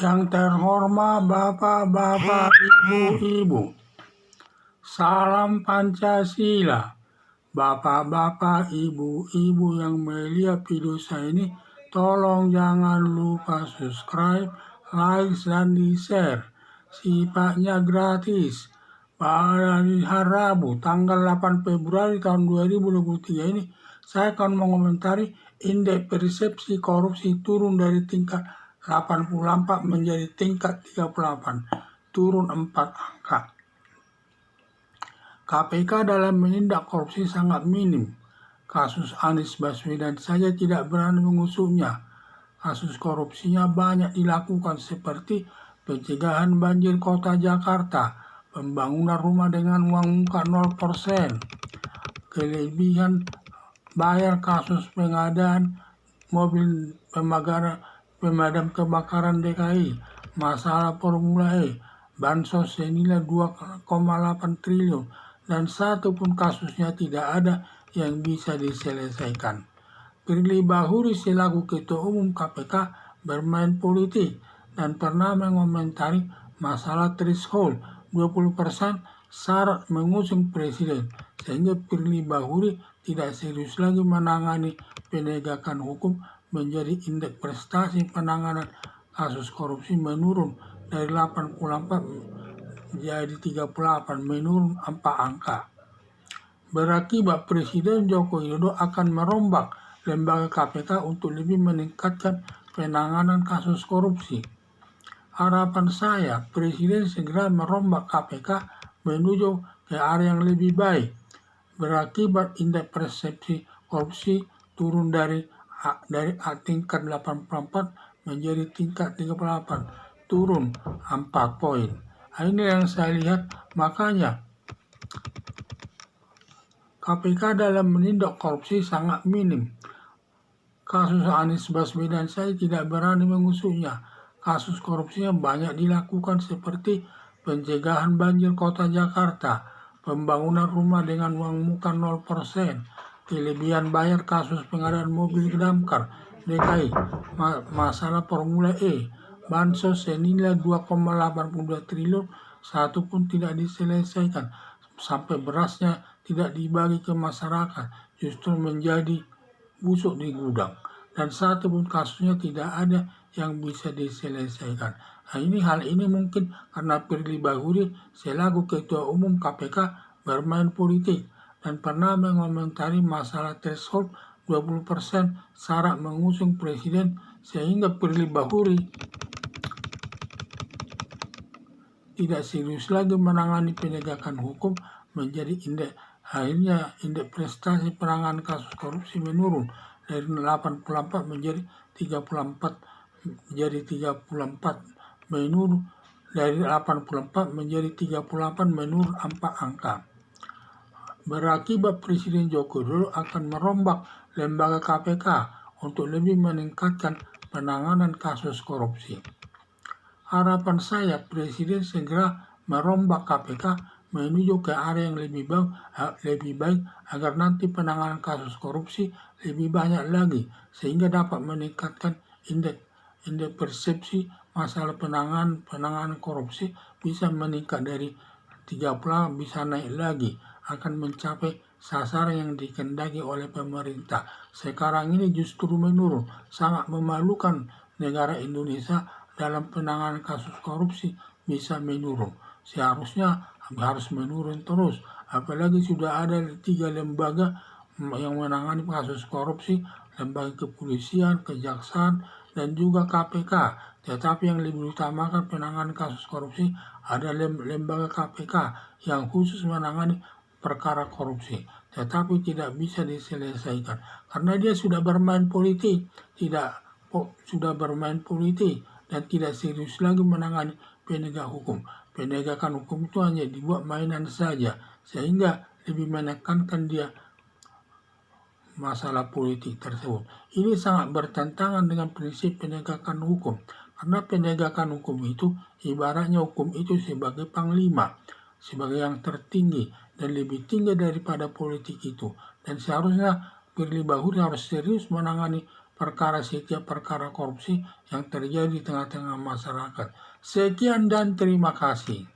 Yang terhormat Bapak-bapak, Ibu-ibu, salam Pancasila. Bapak-bapak, Ibu-ibu yang melihat video saya ini, tolong jangan lupa subscribe, like, dan di-share. Sifatnya gratis. Pada hari Rabu, tanggal 8 Februari tahun 2023 ini, saya akan mengomentari indeks persepsi korupsi turun dari tingkat 84 menjadi tingkat 38, turun 4 angka. KPK dalam menindak korupsi sangat minim. Kasus Anies Baswedan saja tidak berani mengusutnya. Kasus korupsinya banyak dilakukan seperti pencegahan banjir kota Jakarta, pembangunan rumah dengan uang muka 0%, kelebihan bayar kasus pengadaan mobil pemadam kebakaran DKI, masalah Formula E, bansos senilai 2,8 triliun, dan satu pun kasusnya tidak ada yang bisa diselesaikan. Firly Bahuri selaku Ketua Umum KPK bermain politik dan pernah mengomentari masalah threshold 20% syarat mengusung presiden, sehingga Firly Bahuri tidak serius lagi menangani penegakan hukum. Menjadi indeks prestasi penanganan kasus korupsi menurun dari 84 menjadi 38, menurun 4 angka. Berakibat Presiden Joko Widodo akan merombak lembaga KPK untuk lebih meningkatkan penanganan kasus korupsi. Harapan saya, Presiden segera merombak KPK menuju ke arah yang lebih baik. Berakibat indeks persepsi korupsi turun dari tingkat 84 menjadi tingkat 38, turun 4 poin. Ini yang saya lihat, makanya KPK dalam menindak korupsi sangat minim. Kasus Anies Baswedan saya tidak berani mengusutnya. Kasus korupsinya banyak dilakukan seperti pencegahan banjir kota Jakarta, pembangunan rumah dengan uang muka 0%, kelebihan bayar kasus pengadaan mobil damkar DKI, masalah Formula E, bansos senilai 2,82 triliun, satu pun tidak diselesaikan, sampai berasnya tidak dibagi ke masyarakat, justru menjadi busuk di gudang, dan satu pun kasusnya tidak ada yang bisa diselesaikan. Hal ini mungkin karena Firly Bahuri selaku Ketua Umum KPK bermain politik dan pernah mengomentari masalah threshold 20% syarat mengusung presiden, sehingga Firly Bahuri tidak serius lagi menangani penegakan hukum. Menjadi akhirnya indeks prestasi penanganan kasus korupsi menurun dari 84 menjadi 34, menurun dari 84 menjadi 38, menurun 4 angka. Berakibat Presiden Joko Widodo akan merombak lembaga KPK untuk lebih meningkatkan penanganan kasus korupsi. Harapan saya, Presiden segera merombak KPK menuju ke area yang lebih baik agar nanti penanganan kasus korupsi lebih banyak lagi, sehingga dapat meningkatkan indeks persepsi masalah penanganan korupsi bisa meningkat dari 30, bisa naik lagi, akan mencapai sasaran yang dikehendaki oleh pemerintah. Sekarang ini justru menurun, sangat memalukan negara Indonesia dalam penanganan kasus korupsi bisa menurun. Seharusnya harus menurun terus, apalagi sudah ada 3 lembaga yang menangani kasus korupsi, lembaga kepolisian, kejaksaan, dan juga KPK. Tetapi yang lebih utamakan penanganan kasus korupsi ada lembaga KPK yang khusus menangani perkara korupsi, tetapi tidak bisa diselesaikan karena dia sudah bermain politik, dan tidak serius lagi menangani penegak hukum. Penegakan hukum itu hanya dibuat mainan saja, sehingga lebih menekankan dia masalah politik tersebut. Ini sangat bertentangan dengan prinsip penegakan hukum, karena penegakan hukum itu ibaratnya hukum itu sebagai panglima, sebagai yang tertinggi dan lebih tinggi daripada politik itu. Dan seharusnya Firly Bahuri harus serius menangani setiap perkara korupsi yang terjadi di tengah-tengah masyarakat. Sekian dan terima kasih.